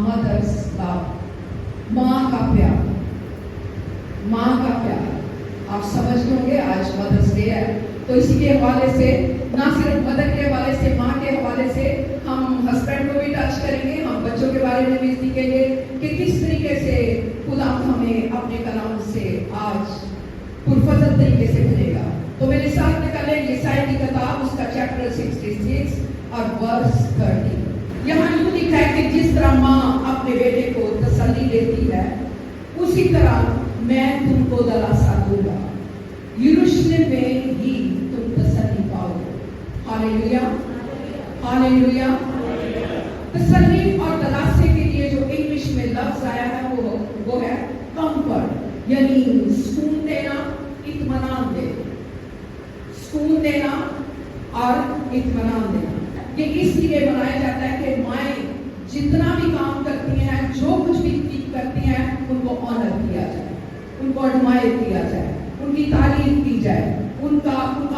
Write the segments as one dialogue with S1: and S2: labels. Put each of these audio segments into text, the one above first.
S1: Mother's love, माँ का प्यार। माँ का प्यार आप समझ होंगे, आज मदर्स डे है, तो इसी के हवाले से, ना सिर्फ मदर के हवाले से, माँ के हवाले से हम हस्बैंड को भी टच करेंगे, हम बच्चों के बारे में भी सीखेंगे कि किस तरीके से खुदा हमें अपने कलाम से आज पुरफजल तरीके से भेजेगा। तो मेरे साथ निकालें यशायाह की किताब, उसका चैप्टर 66 और वर्स 30। यहाँ यूं लिखा है कि जिस तरह माँ अपने बेटे को तसल्ली देती है, उसी तरह मैं तुमको दिलासा दूंगा, यरूशलेम में ही तुम तसल्ली पाओगे। Hallelujah, hallelujah. तसल्ली और दिलासे के लिए जो इंग्लिश में लफ्ज आया है वो है कंफर्ट, यानी सुकून देना, इत्मीनान देना, सुकून देना और इत्मीनान देना। ये इसलिए बनाया जाता है कि माएँ जितना भी काम करती हैं, जो कुछ भी करती हैं, उनको ऑनर किया जाए, उनको एडमायर किया जाए, उनकी तारीफ की जाए, उनका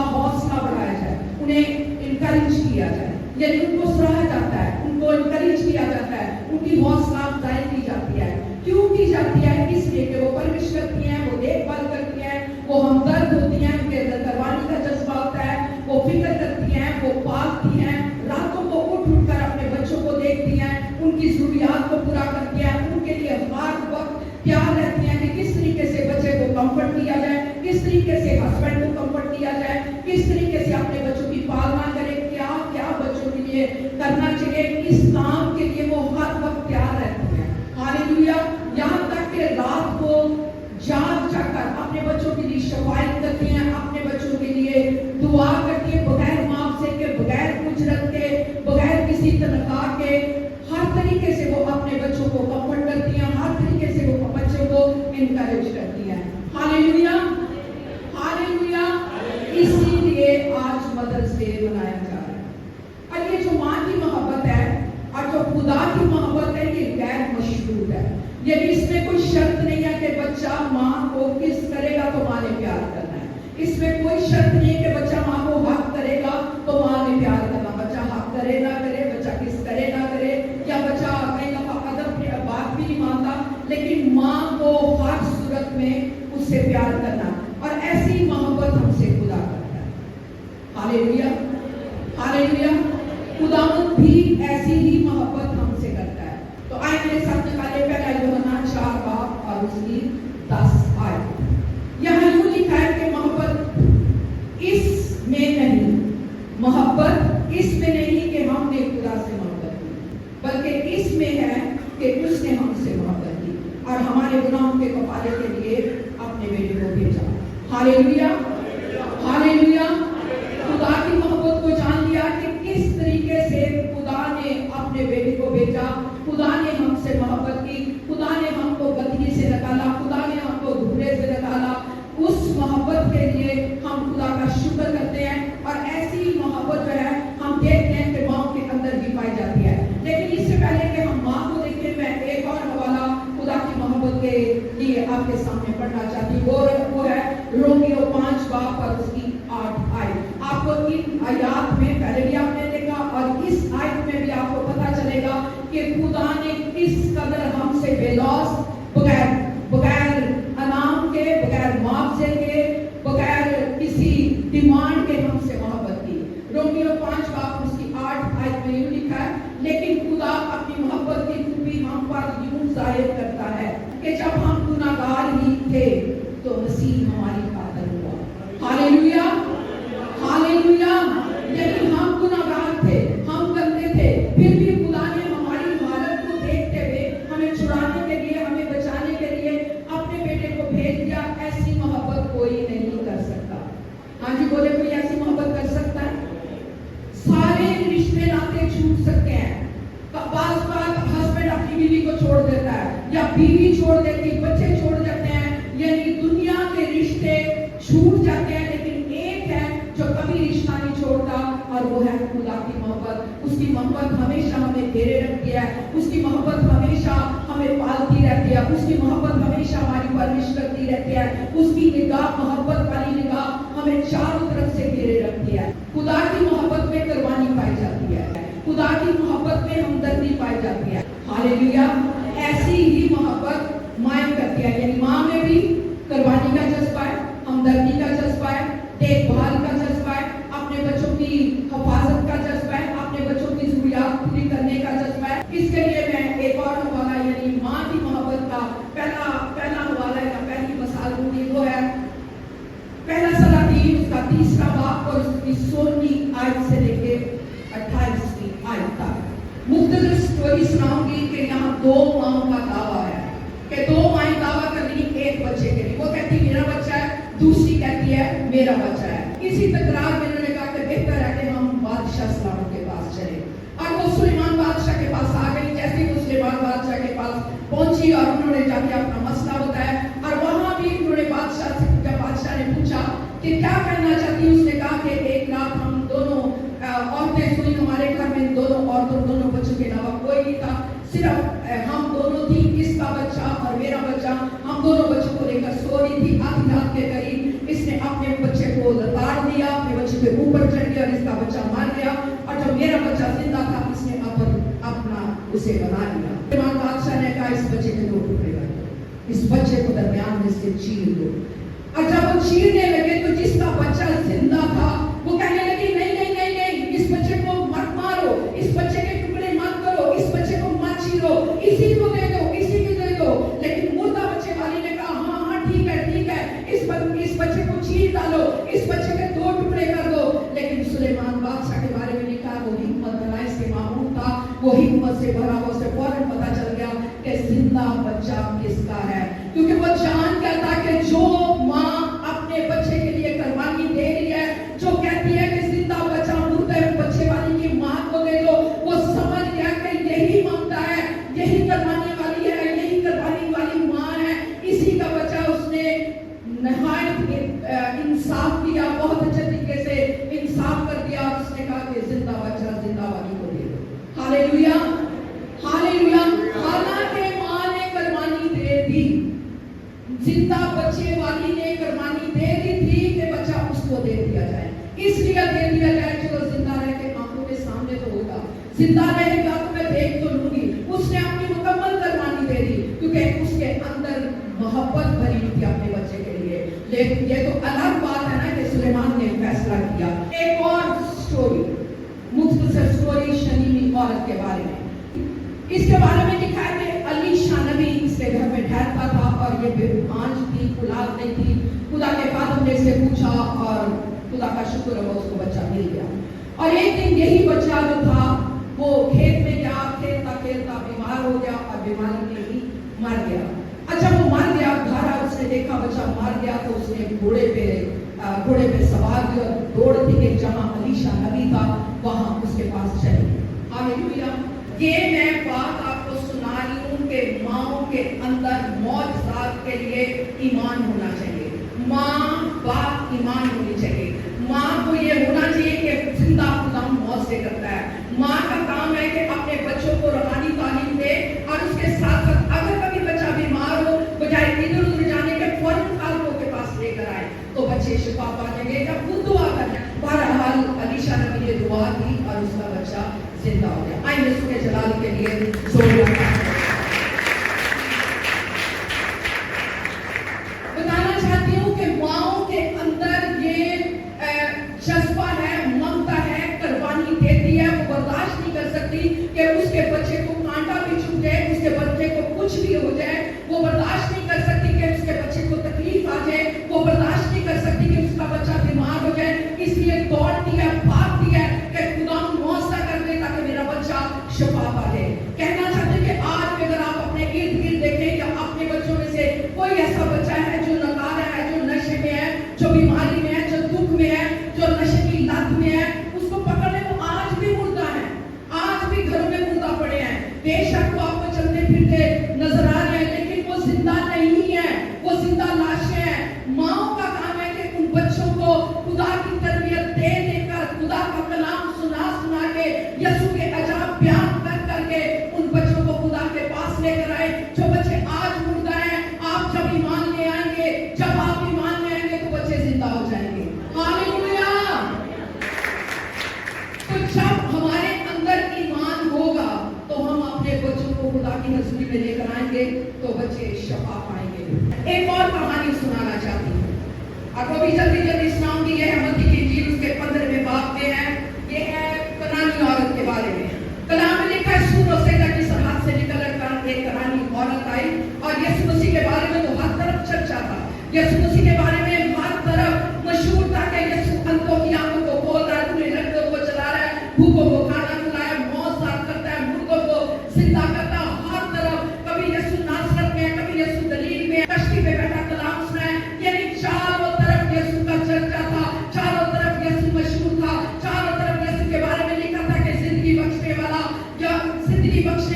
S1: हौसला बढ़ाया जाए, उन्हें इनकरेज किया जाए, यानी उनको सराहा जाता है, उनको इनकरेज किया जाता है, उनकी हौसला अफजाई की जाती है। क्यों की जाती है? इसलिए कि वो परवरिश करती हैं, वो देखभाल करती हैं, वो हमदर्द होती हैं, उनके अंदर कुर्बानी का जज्बा होता है, वो फिक्र करती हैं, वो पालती हैं, रातों को उठ कर अपने बच्चों को देखती हैं, उनकी जरूरियात को पूरा करती हैं, उनके लिए हर वक्त प्यार रहती हैं कि किस तरीके से बच्चे को कंफर्ट दिया जाए, किस तरीके से हस्बैंड को कंफर्ट दिया जाए, किस तरीके से अपने बच्चों की पालना करें, क्या क्या बच्चों के लिए करना चाहिए, इस काम के लिए वो हर वक्त तैयार रहती हैं। हालेलुया। यहाँ तक कि रात को जाग जाकर अपने बच्चों के लिए शफायत करती हैं, अपने बच्चों के लिए दुआ करती हैं, बगैर मुआवजे के, बगैर उजरत के, बगैर किसी तनख्वाह के, हर तरीके से वो अपने बच्चों को कंफर्ट करती हैं, हर तरीके से वो बच्चों को इनकरेज करती हैं। Hallelujah, hallelujah. इसीलिए आज मदर्स डे मनाया जा रहा है। और ये जो माँ की मोहब्बत है और जो खुदा की मोहब्बत है, ये गैर मशरूत है, यानी इसमें कोई शर्त नहीं है कि बच्चा माँ को किस करेगा तो माँ ने प्यार करना है। इसमें कोई शर्त नहीं है कि बच्चा माँ को हक करेगा तो माँ ने प्यार करना। बच्चा हक करे ना करे, बच्चा किस करे ना करे, या बच्चा कई दफा अदब बात भी नहीं मानता, लेकिन माँ को हर सूरत में उससे प्यार करना, और ऐसी मोहब्बत हमसे खुदा करता है। Hallelujah, hallelujah. खुदावंद भी ऐसी ही मोहब्बत हमसे करता है। तो आए मेरे साथ निकाले पहला यूहन्ना 4 बाब और उसकी 10 आयत। यहाँ यूं लिखा है कि मोहब्बत इसमें नहीं, मोहब्बत इसमें नहीं कि हमने खुदा से मोहब्बत की, बल्कि इसमें है कि उसने हमसे मोहब्बत की और हमारे गुनाहों के कफारे के लिए अपने बेटे को भेजा। Hallelujah, hallelujah. खुदा की मोहब्बत को जान लिया कि किस तरीके से खुदा ने अपने बेटे को भेजा, खुदा ने हमसे मोहब्बत की, खुदा ने हमको गंदगी से निकाला, खुदा ने हमको धुएं से निकाला। उस मोहब्बत के लिए हम खुदा का शुक्र करते हैं, और ऐसी मोहब्बत जो है हम देखते हैं कि माँ के अंदर भी पाई जाती है। लेकिन इससे पहले कि हम माँ को देखें, मैं एक और हवाला खुदा की मोहब्बत के लिए आपके सामने पढ़ना चाहती हूँ। वो है रोमियो 5 बाब और उसकी 8 आयत। आपको इन आयत में पहले भी आपने देखा और इस आयत में भी आपको पता चलेगा कि खुदा ने किस कदर हमसे बेलौस, बगैर अनाम के, बगैर मुआवजे के, बगैर किसी डिमांड के हमसे मोहब्बत की। रोमियो 5 बाब उसकी 8 आयत में यूं लिखा है, लेकिन खुदा अपनी मोहब्बत की खूबी हम पर यूं जाहिर करता है कि जब हम गुनाहगार ही थे तो मसीह हमारी खातिर हुआ। Hallelujah, hallelujah. यानी हम गुनाहगार थे, हम गंदे थे, फिर भी खुदा ने हमारी हालत को देखते हुए हमें छुड़ाने के लिए, हमें बचाने के लिए अपने बेटे को भेज दिया। ऐसी मोहब्बत कोई नहीं कर सकता। हाँ जी बोले, कोई ऐसी मोहब्बत कर सकता है? सारे रिश्ते नाते छूट सकते हैं। बार हस्बैंड अपनी बीवी को छोड़ देता है, या बीवी छोड़ देती, बच्चे छोड़ जाते हैं, यानी दुनिया के रिश्ते छूट जाते हैं, लेकिन एक है जो कभी रिश्ता नहीं छोड़ता, और वो है खुदा की मोहब्बत। उसकी मोहब्बत हमेशा हमें घेरे रखती है, उसकी मोहब्बत हमेशा हमें पालती रहती है, उसकी मोहब्बत हमेशा हमारी परवरिश करती रहती है, उसकी निगाह, मोहब्बत वाली निगाह हमें चारों तरफ से घेरे रखती है। खुदा की मोहब्बत में कुर्बानी पाई जाती है, खुदा की मोहब्बत में हमदर्दी पाई जाती है। हालेलुया। ऐसी ही मोहब्बत माँ करती है, यानी माँ में भी कुर्बानी का जज्बा है, हमदर्दी का जज्बा है, देखभाल का जज्बा है, अपने बच्चों की हिफाजत का जज्बा है, अपने बच्चों की जरूरियात पूरी करने का जज्बा है। इसके लिए मैं एक और हवाला यानी माँ की मोहब्बत का पहला हवाला या पहली मिसाल दूंगी, वो है पहला सलातीन उसका 3 बाब और उसकी 16वीं आयत से लेके 28वीं आयत तक मुख्तलिफ स्टोरी सुनाऊंगी कि यहाँ 2 माओं का दावा है कि 2 माएं दावा कर रही एक बच्चे के लिए। वो कहती मेरा बच्चा है, दूसरी कहती है मेरा बच्चा है। इसी तकरार में उन्होंने कहा कि बेहतर है कि हम बादशाह सलामत के पास चले, और वो सुलेमान बादशाह के पास आ गई। जैसे ही वो सुलेमान बादशाह के पास पहुंची और उन्होंने जाके अपना मसला बताया, और वहां भी उन्होंने बादशाह से पूछा, बादशाह ने पूछा कि क्या कहना चाहती है। उसने कहा कि एक रात हम दोनों औरतें सोई, हमारे घर में दोनों औरतों दोनों बच्चों के अलावा कोई नहीं था, सिर्फ हम दोनों थी, इसका बच्चा और मेरा बच्चा। हम दोनों बच्चों को लेकर सो रही थी। आधी रात के करीब इसने अपने बच्चे को लताड़ दिया, अपने बच्चे के ऊपर चढ़ गया और इसका बच्चा मर गया, और जब मेरा बच्चा जिंदा था इसने अपना उसे बना लिया। सुलेमान बादशाह ने कहा इस बच्चे के 2 टुकड़े कर दो, इस बच्चे को दरमियान में से चीर दो। और जब वो चीरने लगे तो जिसका बच्चा जिंदा था वो कहने लगी नहीं नहीं नहीं नहीं, इस बच्चे को मत मारो, इस बच्चे के टुकड़े मत करो, इस बच्चे को मत चीरो, इसी को दे दो, इसी को दे दो। लेकिन मुर्दा बच्चे वाली ने कहा हाँ हाँ ठीक है ठीक है, इस बच्चे को चीर डालो, इस बच्चे के 2 टुकड़े कर दो। लेकिन सुलेमान बादशाह के बारे में लिखा वो हिम्मत वाला इसके मामूल था, वो हिम्मत से भरा हुआ, उसे फौरन पता चल गया कि जिंदा बच्चा किसका है, क्योंकि वो जान गया था कि जो माँ अपने बच्चे के लिए कुर्बानी दे रही है, जो कहती है कि जिंदा बच्चा मुर्दे बच्चे वाली की माँ को दे दो, वो समझ गया कि यही ममता है, यही कुर्बानी वाली है, यही कुर्बानी वाली माँ है, इसी का बच्चा। उसने नहायत इंसाफ किया, बहुत अच्छे तरीके से इंसाफ कर दिया। उसने कहा कि जिंदा बच्चा जिंदा वाली को दे दो। Hallelujah hallelujah. हालांकि माँ ने कुर्बानी दे दी, जिंदा बच्चे वाली ने कुर्बानी दे दी थी कि बच्चा उसको दे दिया जाए, इसलिए दे दिया जाए चलो जिंदा रह के आंखों के सामने तो होगा, जिंदा रहेगा तो मैं देख तो लूंगी। उसने अपनी मुकम्मल कुर्बानी दे दी क्योंकि उसके अंदर मोहब्बत भरी थी अपने बच्चे के लिए। लेकिन ये तो अलग बात है ना कि सुलेमान ने फैसला किया। एक और स्टोरी, मुख्तसर स्टोरी शनीमी औरत के बारे में। इसके बारे में लिखा है कि अलीशा नबी इसके घर में ठहरता था और ये बेआंच थी, औलाद नहीं थी। खुदा के खादम ने इससे पूछा और खुदा का शुक्र है उसको बच्चा मिल गया। और एक दिन यही बच्चा जो था वो खेत में गया, खेलता खेलता बीमार हो गया और बीमारी में ही मर गया। अच्छा वो मर गया, घर आया, उसने देखा बच्चा मर गया तो उसने घोड़े पे सवार हुआ, दौड़ती गई जहां अलीशा नबी था वहां उसके पास चली। हालेलुया। ये मैं बात आपको सुना रही हूँ कि माँओं के अंदर मौत के लिए ईमान होना चाहिए, माँ बाप ईमान होनी चाहिए। माँ को ये होना चाहिए कि जिंदा खुदा मौत से करता है। माँ का काम है कि अपने बच्चों को रूहानी तालीम दे और उसके साथ साथ अगर कभी बच्चा बीमार हो बजाय इधर उधर जाने के फौरन खालकों के पास लेकर आए तो बच्चे शिफा पा जाएंगे। या खुद दुआ करना। बहरहाल अलीशा नबी ने दुआ की और उसका बच्चा जिंदा हो गया। आइए उसके जलाल के लिए जोर बताना चाहती हूँ कि माँओं के अंदर ये जज्बा है, ममता है, कुर्बानी देती है। वो बर्दाश्त नहीं कर सकती कि उसके बच्चे को कांटा भी चुभ जाए, उसके बच्चे को कुछ भी हो जाए। वो बर्दाश्त नहीं कर सकती कि उसके बच्चे को तकलीफ आ जाए। वो बर्दाश्त नहीं कर सकती कि उसका बच्चा बीमार हो जाए। इसलिए दौड़ती है, भागती है कि खुदा मुआवजा कर दे ताकि मेरा बच्चा शिफा पा जाए। कहना चाहते कि आज अगर आप अपने इर्द गिर्द देखें या अपने बच्चों में से कोई ऐसा बच्चा है जो नकारा है, जो नशे में है, जो बीमारी में है, जो दुख में है, जो नशे की लत में है, उसको पकड़ने को आज भी मुर्दा है, आज भी घरों में मुर्दा पड़े हैं। बेशक वो आपको चलते फिरते नजर आ रहे हैं लेकिन वो जिंदा नहीं है, वो जिंदा लाशें हैं। माँओं का काम है कि उन बच्चों को खुदा की तरबियत दे देकर, खुदा का कलाम सुना सुना के, यीशु के अजाब बयान कर करके उन बच्चों को खुदा के पास लेकर आए। जो बच्चे आज मुर्दा हैं, आप जब ईमान ले आएंगे, जब आप ईमान ले आएंगे तो बच्चे जिंदा हो जाएंगे। हालेलुया। तो जब हमारे अंदर ईमान होगा तो हम अपने बच्चों को खुदा की बच्चे शफा पाएंगे। एक और कहानी सुनाना चाहती हूँ, आपको भी जल्दी जल्दी सुनाऊंगी। ये है मत्ती की इंजील उसके 15वें बाब में है। ये है कनानी औरत के बारे में। कलाम में लिखा है, सूर और सैदा की सरहद से निकल कर एक कनानी औरत आई और यीशु मसीह के बारे में तो हर तरफ चर्चा था। यीशु मसीह के बारे में हर तरफ मशहूर था कि यीशु अंतों की आंखों को खोल रहा है, पूरे रक्तों को चला रहा है, भूखों को खाना खिलाया, मौत साफ करता है, मुर्दों को जिंदा करता है। हर तरफ कभी यीशु नासरत में, कभी यीशु गलील में, कश्ती पे बैठा कलाम सुनाए, यानी चारों तरफ यीशु का चर्चा था, चारों तरफ यीशु मशहूर था, चारों तरफ यीशु के बारे में लिखा था कि जिंदगी बख्शने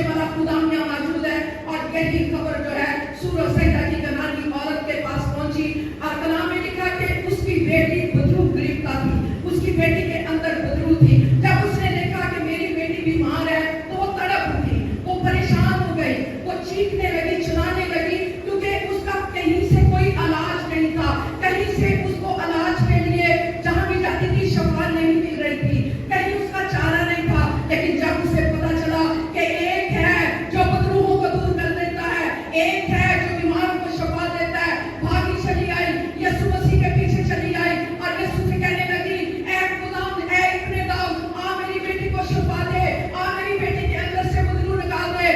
S1: वाला खुदा यहाँ मौजूद है। और यही खबर जो है सूर और सैदा की कनानी औरत के पास पहुंची और कलाम में लिखा कि उसकी बेटी बदरू गिरफ्ता थी, उसकी बेटी के अंदर बदरू थी। जब उसने देखा कि मेरी बेटी बीमार है तो वो तड़प उठी, वो परेशान हो गई, वो चीखने लगी, चिल्लाने लगी, क्योंकि उसका कहीं से कोई इलाज नहीं था, कहीं से उसको इलाज के लिए जहां भी जाती थी शफा नहीं मिल रही थी, कहीं उसका चारा नहीं था। लेकिन जब उसे पता चला कि एक है जो बदरूहों को दूर कर देता है, एक है जो बीमारों को शफा देता है, भागी चली आई, यीशु मसीह के पीछे चली आई और यीशु से कहने लगी, ऐ खुदा, ऐ इब्ने दाऊद, आ मेरी बेटी को शफा दे, आ मेरी बेटी के अंदर से बदरू निकाल दे,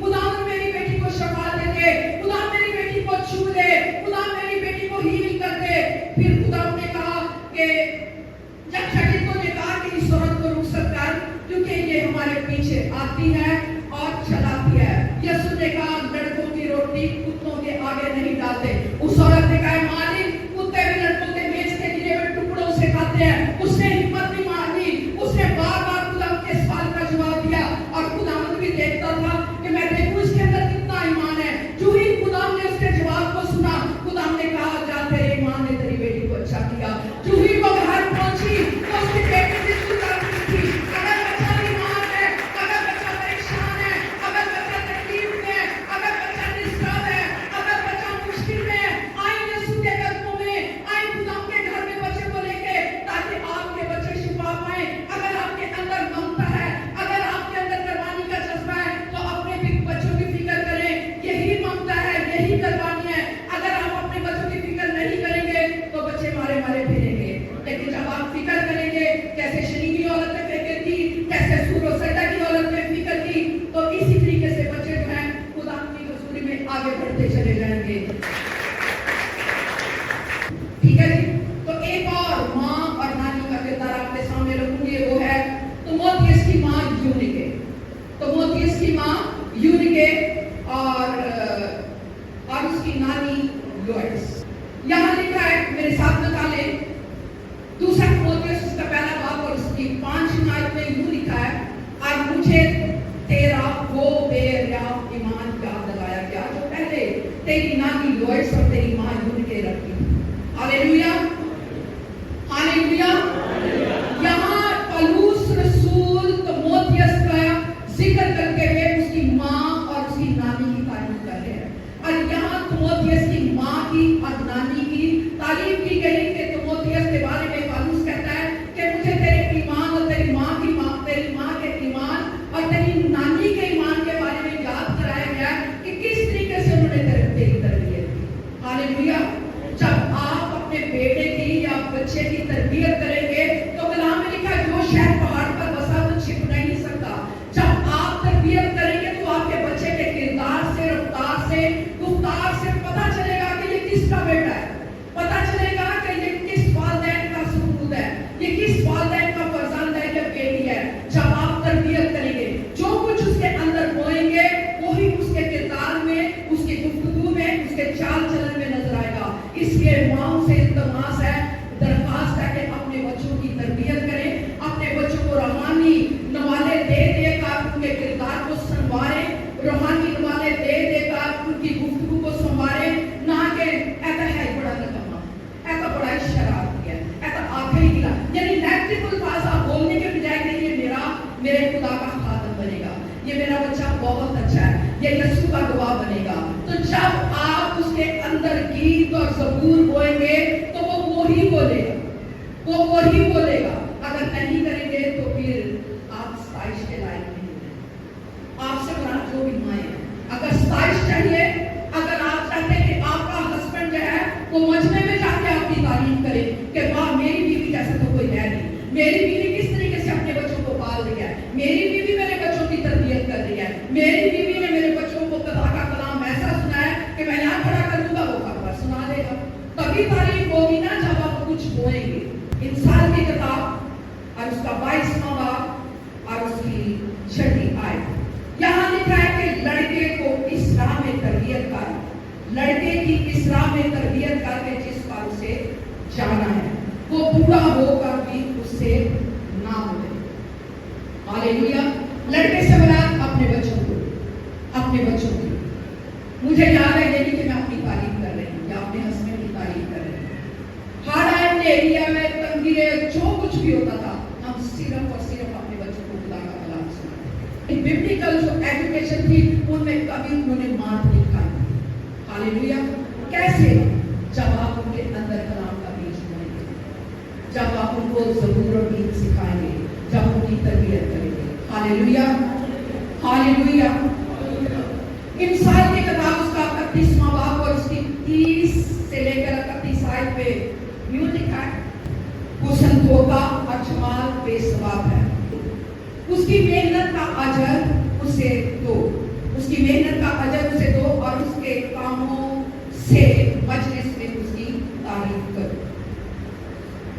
S1: खुदा मेरी बेटी को शफा दे दे, खुदा मेरी बेटी को छू दे, खुदा मेरी बेटी को हील कर दे। फिर खुदा ने कहा कि जब छठी को ने कहा कि इस औरत को रुखसत कर, क्योंकि ये हमारे पीछे आती है और चलाती है। यीशु ने कहा, लड़कों की रोटी कुत्तों के आगे नहीं डालते। उस औरत ने कहा, मालिक, कुत्ते भी लड़कों के मेज के गिरे हुए टुकड़ों से खाते हैं। उसने हिम्मत नहीं मारी, उसने बार बार खुदा के सवाल का जवाब दिया और खुदा भी देखता था कि मैं देखूं इसके अंदर कितना ईमान है। जो ही खुदा ने उसके जवाब को सुना, खुदा ने कहा, जा तेरे ईमान ने तेरी बेटी को अच्छा किया। जो ही वो घर पहुंची तो उसकी बेटी से छूटा थी। अगर बच्चा बीमार है, अगर बच्चा परेशान है, अगर बच्चा तकलीफ में है, अगर बच्चा डिस्टर्ब है, अगर बच्चा मुश्किल में है, आई यीशु के कदमों में, आई खुदा के घर में बच्चे को लेके, ताकि आपके बच्चे शिफा पाए। अगर आपके अंदर ममता है, अगर आपके अंदर कुर्बानी का जज्बा है, तो अपने भी बच्चों की फिक्र करें। यही ममता है, यही कुर्बानी है। अगर आप अपने बच्चों की फिक्र नहीं करेंगे तो बच्चे मारे मारे फिरेंगे। लेकिन जब आप फिक्र करेंगे, कैसे शनी की औरत ने फिक्र की, कैसे सूर और सैदा की औरत ने फिक्र की, तो इसी तरीके से बच्चे जो हैं खुदा की हजूरी में आगे बढ़ते चले जाएंगे। ठीक है जी। तो एक और माँ और नानी का किरदार आपके सामने रखूंगी, वो है तिमोथियस की माँ यूनिके। तिमोथियस की माँ यूनिके और उसकी नानी लोइस। यहाँ लिखा है, मेरे साथ निकाले, दूसरा तिमोथियस उसका पहला बाब और उसकी 5वीं आयत में यूं लिखा है, आज मुझे तेरा वो बेरियाब ईमान याद दिलाया गया जो पहले तेरी नानी लोइस और तेरी माँ यूनिके रखी। Hallelujah, hallelujah. यहाँ पौलुस रसूल तिमोथियस का जिक्र करते हुए उसकी माँ और उसकी नानी की तारीफ कर रहे हैं। और यहाँ तिमोथियस की माँ की और नानी की तारीफ की गई कि तिमोथियस के बारे में पौलुस कहता है कि मुझे तेरे ईमान और तेरी माँ के ईमान और तेरी नानी के ईमान के बारे में याद कराया गया कि किस तरीके से उन्होंने तेरी तरबियत की। हालेलुया। जब आप अपने बेटे की या बच्चे की तरबियत करेंगे तो कलाम में लिखा है, जो शहर पहाड़ पर बसा वो छिप नहीं सकता। जब आप तरबियत करेंगे तो आपके बच्चे के किरदार से, रफ्तार से, गुफ्तार से पता चलेगा कि ये किसका बेटा है, पता चलेगा कि ये किस वालिदैन का सुपुत्र है, ये किस वालिदैन का फर्जंद है या बेटी है। जब आप तरबियत करेंगे, जो कुछ उसके अंदर बोएंगे वही उसके किरदार में, उसकी गुफ्तगू में, उसके चाल चलन में नजर आएगा। इसलिए माओ से इल्तमास है, दरख्वास्त है कि अपने बच्चों की तरबियत करें, अपने बच्चों को रूहानी नवाले दे देकर उनके किरदार को संवारें, रूहानी नवाले दे देकर उनकी गुफ्तगू को संवारें। ना कि ऐसा है बड़ा नकम्मा, ऐसा बड़ा शरारती है, ऐसा आखिरी गिला, यानी नेगेटिव अल्फाज आप बोलने के बजाय कि ये मेरे खुदा का खातम बनेगा, ये मेरा बच्चा बहुत अच्छा है, ये यीशु का गवाह बनेगा। तो जब आप उसके अंदर गीत और ज़बूर बोएंगे तो वो वही बोलेगा, वो वही बोलेगा। अगर नहीं करेंगे तो फिर आप स्ताइश के लायक नहीं हैं। आपसे बड़ा जो भी माए, अगर स्ताइश चाहिए, करें कि वाह मेरी बीवी जैसा तो कोई है नहीं, मेरी बीवी किस तरीके से अपने बच्चों को पाल रही है, मेरी बीवी मेरे बच्चों की तरबियत कर रही है, मेरी बीवी ने मेरे बच्चों को खुदा का कलाम ऐसा सुनाया कि मैं यहाँ खड़ा करूंगा वो खबर सुना देगा। तभी तारीफ होगी ना जब आप कुछ बोलेंगे। इंसान की किताब और उसका 22वां बाब और उसकी 6वीं आयत, यहाँ लिखा है कि लड़के को इस राह में तरबियत कर, लड़के की इस राह में तरबियत करके जिस पर उसे जाना है वो बूढ़ा होकर भी उससे ना बोले। हालेलुया। लड़के से बोला अपने बच्चों को, अपने बच्चों की। मुझे याद है ये नहीं कि मैं अपनी तारीफ कर रही हूँ या अपने हस्बैंड की तारीफ कर रही हूँ। हार्ड एरिया में तंगी जो कुछ भी होता था हम सिर्फ और सिर्फ अपने बच्चों को खुदा का कलाम सुनाते। बिब्लिकल जो एजुकेशन थी उनमें कभी उन्होंने मार नहीं खाई। हालेलुया। कैसे? जब आप उनके अंदर कलाम का बीज बोएंगे, जब आप उनको ज़बूर और गीत सिखाएंगे, जब उनकी तरबियत करेंगे। Hallelujah, hallelujah. इंसान की किताब उसका 31वां बाब और उसकी 30 से लेकर 31 आयत पे यूं लिखा है, हुस्न धोखा और जमाल बेसवाब है, उसकी मेहनत का अजर उसे दो, उसकी मेहनत का अजर उसे दो और उसके कामों से मजलिस में उसकी तारीफ करो।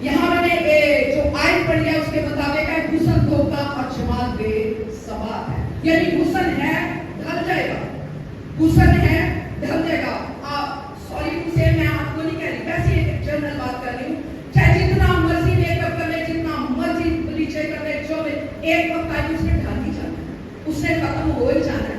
S1: यहाँ मैंने जो आयत पढ़ी है उसके मुताबिक है हुस्न धोखा और जमाल बेसवाब है, यानी हुस्न है ढल जाएगा, हुस्न है ढल जाएगा। सॉरी टू से मैं आपको नहीं कह रही, वैसे एक जनरल बात कर रही हूँ। चाहे जितना मर्जी मेकअप कर ले, जितना मर्जी ब्लीच कर ले, जो एक वक्त आए उसने ढल ही जाना है, उसने खत्म हो ही जाना है।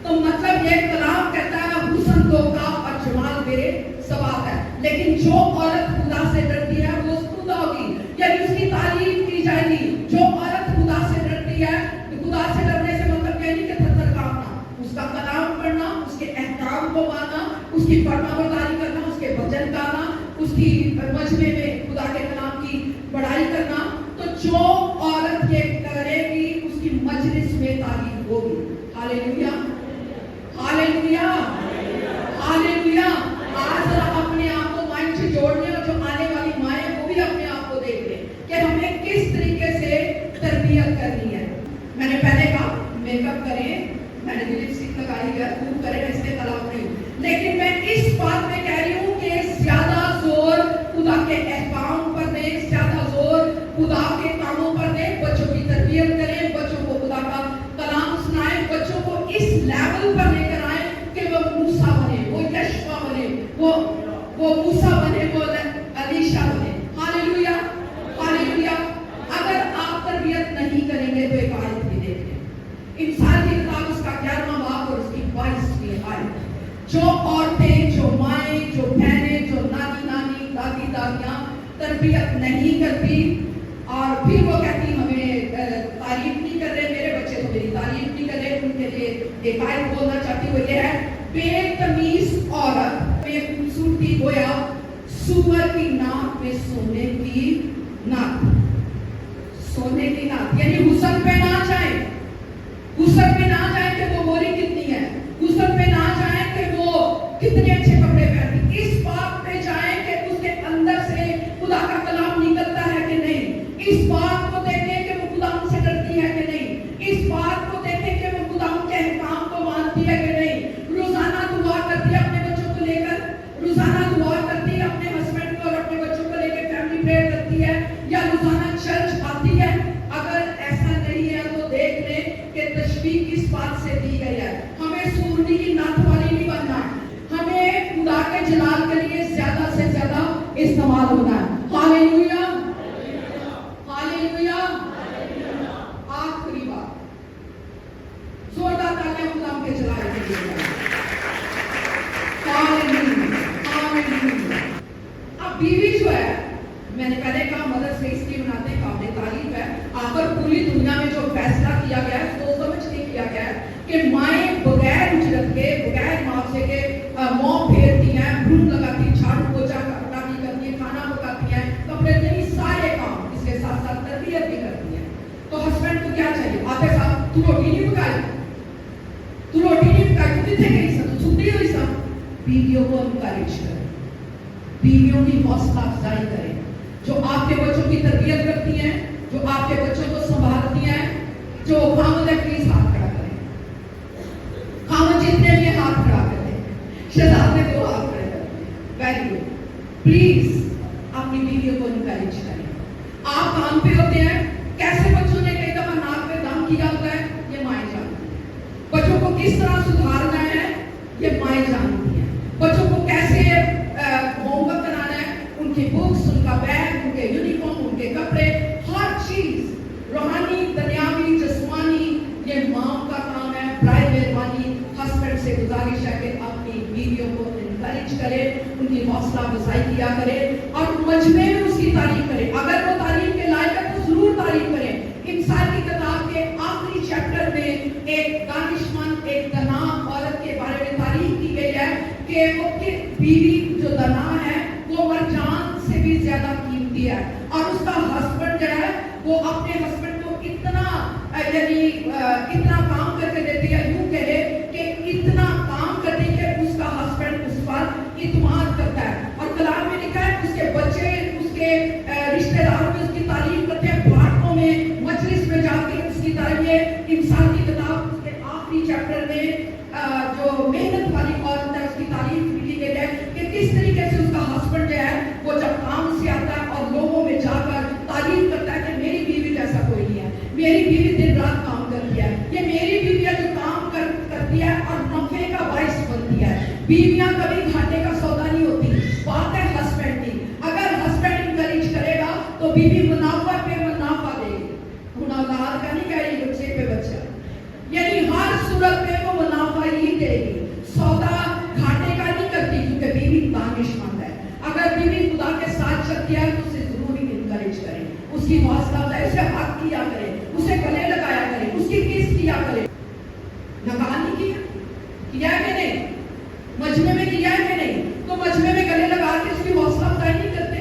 S1: तो मतलब ये कलाम कहता है हुस्न धोखा और जमाल बेसवाब है, लेकिन जो औरत खुदा से डरती है वो खुदा होगी, यानी उसकी तारीफ की जाएगी। जो औरत खुदा से डरती है, खुदा से डरने से मतलब ये नहीं कि थर-थर कांपना, उसका कलाम पढ़ना, उसके अहकाम को मानना, उसकी फरमाबरदारी करना, उसके भजन गाना, उसकी मजमे में खुदा के कलाम की पढ़ाई करना। तो जो औरत ये करेगी उसकी मजलिस में तारीफ होगी। Hallelujah, hallelujah, hallelujah. आज जरा अपने आप को माइंड से जोड़ने और जो आने वाली माएँ वो भी अपने आप को देख लें कि हमें किस तरीके से तरबियत करनी है। मैंने पहले कहा मेकअप करें, मैंने लिपस्टिक लगाई है, खूब करें, इसके खिलाफ नहीं, लेकिन मैं इस बात में कह रही हूँ कि ज्यादा जोर खुदा के अहकाम पर दें, ज्यादा जोर खुदा के कामों पर दें, बच्चों की तरबियत करें, बच्चों को खुदा का कलाम सुनाएं, बच्चों को इस लेवल पर लेकर आए कि वो मूसा बने, वो यशवा बने, वो मूसा बने, वो अलीशा बने। Hallelujah, hallelujah. अगर आप तरबियत नहीं करेंगे तो एक आयत भी देख लें, इंसान की किताब उसका 11वां बाब और उसकी 22वीं आयत। जो औरतें, जो माएँ, जो बहनें, जो नानी नानी दादी दादियाँ तरबियत नहीं करती और फिर वो कहती हमें तारीफ नहीं कर रहे, मेरे बच्चे तो मेरी तारीफ नहीं कर रहे, उनके लिए एक आयत बोलना चाहती वो ये है, बेतमीज औरत में खूबसूरती गोया सुअर की नाक में सोने की नाक, सोने की नाक, यानी हुस्न पे ना जाए, हुस्न पे ना जाए कि वो गोरी कितनी है, हुस्न पे ना जाए कि वो कितने अच्छे कपड़े पहनती, इस बात पे जाए कि उसके अंदर से खुदा का कलाम निकलता है कि नहीं, इस बात को देखें कि वो खुदा से डरती है कि नहीं, इस बात को देखें कि वो खुदा के अहकाम को मानती है कि नहीं, रोजाना दुआ करती है अपने बच्चों को लेकर, रोजाना दुआ करती है अपने हस्बैंड को और अपने बच्चों को लेकर फैमिली प्रेयर करती है, या रोजाना चर्च आती है। अगर ऐसा नहीं है तो देख लें कि तशबीह किस बात से दी गई है। हमें सूरनी की नाथ वाली नहीं बनना है, हमें खुदा के जलाल के लिए ज्यादा से ज्यादा इस्तेमाल होना है। Hallelujah, hallelujah. आखिरी बात, जोरदार तालियां खुदा के जलाल के लिए। Hallelujah, hallelujah. अब बीवी जो है, मैंने पहले कहा मदर्स डे इसलिए मनाते हैं, काबिल तारीफ है। आखिर पूरी दुनिया में जो फैसला किया गया है सोच समझ के किया गया है कि माएँ बगैर उजरत के, बगैर मुआवजे के मुंह फेरती हैं, ब्रूम लगाती, झाड़ू पोछा कपड़ा करती है, खाना पकाती हैं, कपड़े नहीं, सारे काम, इसके साथ साथ तरबियत भी करती हैं। तो हस्बैंड को क्या चाहिए? आते साहब तू रोटी नहीं पकाई, तू रोटी नहीं पकाई, तू कितने गई सब, तू छुट्टी हुई सब। बीवियों को इनकरेज करें, बीवियों की हौसला अफजाई करें, जो आपके बच्चों की तरबियत करती हैं, जो आपके बच्चों को संभालती हैं, जो खामद है प्लीज हाथ खड़ा करें। खामद जितने भी हाथ खड़ा करें, शहजाद ने 2 हाथ खड़े कर दिए। Very good. प्लीज अपनी बीवियों को इनकरेज करें। आप काम पे होते हैं, कैसे बच्चों ने कई दफा नाक पे दाम किया होता है, ये माएं जानती हैं। बच्चों को किस तरह सुधारना है, ये माएं जानती हैं। बच्चों को कैसे होमवर्क कराना है, उनकी बुक्स, उनका बैग, उनके यूनिफॉर्म, उनके कपड़े, हर चीज रूहानी, दुनियावी, जिस्मानी, ये माँ का काम है। बराए मेहरबानी हस्बैंड से गुजारिश है कि अपनी बीवियों को इनकरेज करें, उनकी हौसला अफजाई किया करें और मजमे में उसकी तारीफ करें। अगर वो तारीफ के लायक है तो जरूर तारीफ करें। इंसान की किताब के आखिरी चैप्टर में एक दानिशमंद, एक दना औरत के बारे में तारीफ की गई है कि उसकी बीवी जो दना है वो मरजान से भी ज्यादा कीमती है और उसका हस्बैंड जो है वो अपने हस्बैंड को इतना इतना काम करके देती है, यूं कहे कि इतना काम करने के उसका हस्बैंड उस पर इत्मीनान करता है। और कलाम में लिखा है उसके बच्चे, उसके रिश्तेदारों में उसकी तारीफ करते हैं, पार्कों में, मजलिस में जाके उसकी तारीफ। इंसान की किताब उसके आखिरी चैप्टर में जो मेहनत वाली औरत है उसकी तारीफ लिखी गई है कि किस तरीके से उसका हस्बैंड जो है वो जब काम से आता है और लोगों में जाकर तारीफ करता है कि मेरी बीवी जैसा कोई नहीं है, मेरी बीवी दिन रात काम करती है, ये मेरी बीवी है जो काम करती है और नफे का बाइस बनती है। बीवियां कभी घाटे का सौदा नहीं होती, बात है हस्बैंड की। अगर हस्बैंड इंकरेज करेगा तो बीवी मुनाफा पे मुनाफा देगी। औलाद का नहीं कह रही, बच्चे पे बच्चा, यानी हर सूरत में वो मुनाफा ही देगी, सौदा घाटे का नहीं करती, क्योंकि बीवी दानिशमंद है। अगर बीवी खुदा के साथ चलती है तो उसे जरूर इनकरेज करें, उसकी हौसला अफजाई, उसे हक किया करें, उसे गले लगाया करें, उसकी किस किया करें। नकार नहीं किया है कि नहीं, मजमे में किया है कि नहीं, तो मजमे में गले लगा के उसकी हौसला अफजाई नहीं करते,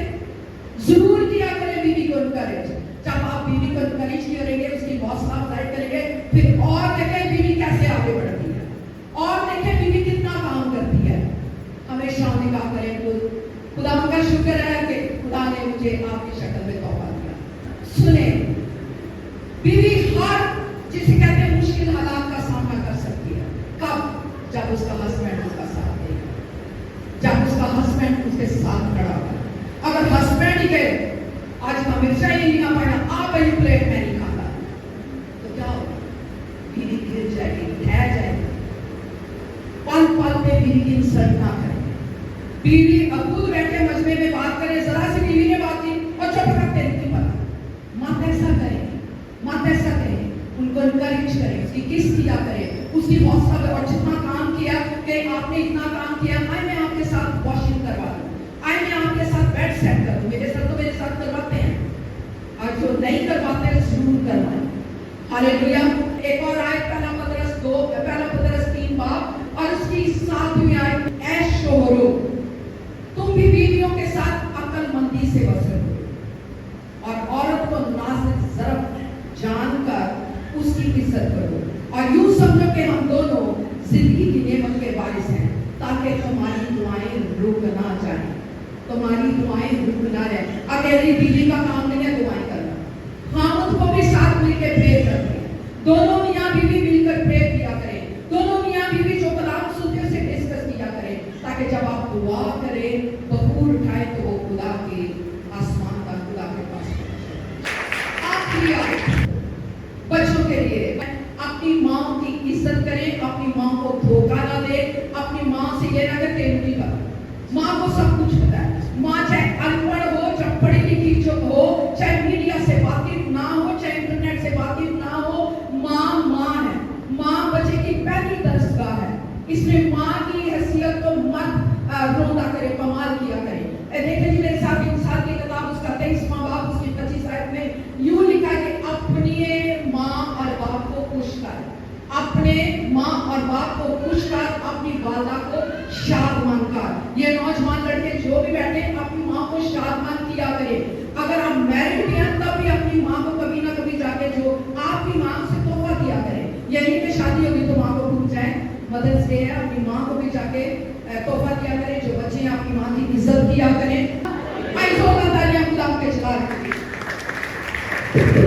S1: जरूर किया करें बीवी को इनकरेज। जब आप बीवी को इनकरेज करेंगे, उसकी हौसला अफजाई करेंगे, फिर और देखें बीवी कैसे आगे बढ़ती है, और देखें बीवी कितना काम करती है। हमेशा हम निकाह करें, खुदा का शुक्र है कि खुदा ने मुझे आपकी शक्ल में तौबा दिया। सुने, बीवी हर जिसे कहते हैं मुश्किल हालात का सामना कर सकती है। कब? जब उसका हस्बैंड उसका साथ देगा, जब उसका हस्बैंड उसके साथ खड़ा होगा। अगर हस्बैंड ही कहे आज का मिर्चा ही नहीं खा पाया, आप ये प्लेट में नहीं खाता, तो क्या होगा? बीवी गिर जाएगी, ठहर जाएगी। पल पल पे बीवी की इंसल्ट ना करें। बीवी खुद बैठे मजमे में बात करे, जरा सी बीवी ने बात की और चुप करते नहीं पता, मत ऐसा करें, मत ऐसा करें। उनको इनकरेज करें, उसकी किस किया करें, उसकी हौसला और जितना काम किया कि आपने इतना काम किया, आए मैं आपके साथ वॉशिंग करवा दूं, आए मैं आपके साथ बेड सेट कर दूं। मेरे साथ तो मेरे साथ करवाते हैं, और जो नहीं करवाते जरूर करवाएं। हालेलुया। एक और आयत पहला पतरस 3 बाब और उसकी 7वीं आयत, ऐ शोहरों तुम भी बीवियों के साथ अक्लमंदी से बसो और औरत को नाज़िक ज़रफ़ जानकर उसकी इज्जत करो, और यूं समझो कि हम दोनों जिंदगी की नेमत के वारिस हैं, ताकि तुम्हारी दुआएं रुक ना जाएं, तुम्हारी दुआएं रुक ना जाए। अकेली बीवी का काम नहीं है दुआएं करना, खामद को भी साथ मिलकर प्रे करते हैं। दोनों मियाँ बीवी मिलकर प्रे किया करें, दोनों मियाँ बीवी जो कलाम सुनते से डिस्कस किया करें, ताकि जब आप दुआ करें बखूर उठाए तो वो खुदा के आसमान का खुदा के पास आखिरी बच्चों के लिए अपनी माँ की इज्जत करें, अपनी माँ को धोखा ना दे, अपनी माँ से ये ना कहते नहीं पता। माँ को सब कुछ पता है। माँ चाहे अनपढ़ हो, चाहे पढ़ी लिखी जो हो, चाहे मीडिया से वाकिफ ना हो, चाहे इंटरनेट से वाकिफ ना हो, माँ माँ है। माँ बच्चे की पहली दरसगाह है, इसलिए माँ की हैसियत को मत रोंदा करे, कमाल किया करे। देखिए जी मेरे साथ इंसान की किताब उसका 23वां बाब उसकी 25 आयत में यूं लिखा है कि अपने माँ और बाप को खुश कर, अपने माँ और बाप को खुश कर, अपनी वालदा को शादमान कर। ये नौजवान लड़के जो भी बैठे अपनी माँ को शादमान किया करें। अगर आप मैरिड भी हैं तब भी अपनी माँ को कभी ना कभी जाके जो आपकी माँ से तोहफा दिया करें। यही पे शादी होगी तो माँ को भूल जाए, मदर्स डे है, अपनी माँ को भी जाके तोहफा दिया करें। जो बच्चे हैं अपनी माँ की इज्जत किया करें। आई धन्यवाद।